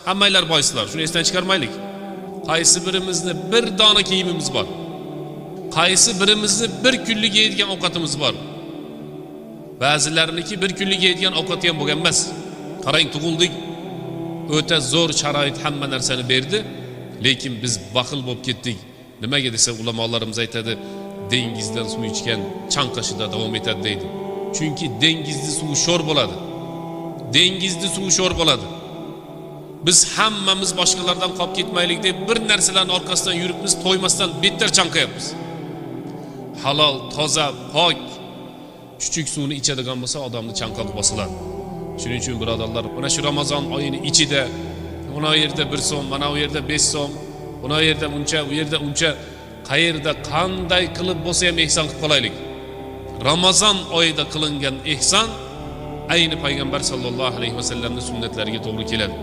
Hammanglar boysizlar, shuni esdan chiqarmaylik. Qaysi birimizni bir dona kiyimimiz bor? Qaysi birimizni bir kunlik yeydigan ovqatimiz bor? Ba'zilariniki bir kunlik yeydigan ovqati ham bo'lgan emas. Qarang, tug'ildik, o'ta zo'r sharoit hamma narsani berdi, lekin biz baxil bo'lib ketdik. Nimaga desa, ulamolarimiz aytadi, dengizdan suv ichgan chanqashida davom etadi deydi. Chunki dengizni suvi sho'r bo'ladi. Dengizni suvi sho'r bo'ladi. Biz hammamiz boshqalardan qolib ketmaylik deb bir narsalarning orqasidan yuribmiz, to'ymasdan better chanqayapmiz. Halol, toza, pok, chuchuk suvni ichadigan bo'lsa, odamni chanqoq bosiladi. Shuning uchun birodarlar, mana shu Ramazon oyini ichida, mana bu yerda 1 so'm, mana bu yerda 5 so'm, mana bu yerda uncha, u yerda uncha, qayerda qanday qilib bo'lsa ham ehson qilib qolaylik. Ramazon oyida qilingan ehson ayni payg'ambar sallallohu alayhi vasallamning sunnatlariga to'g'ri keladi.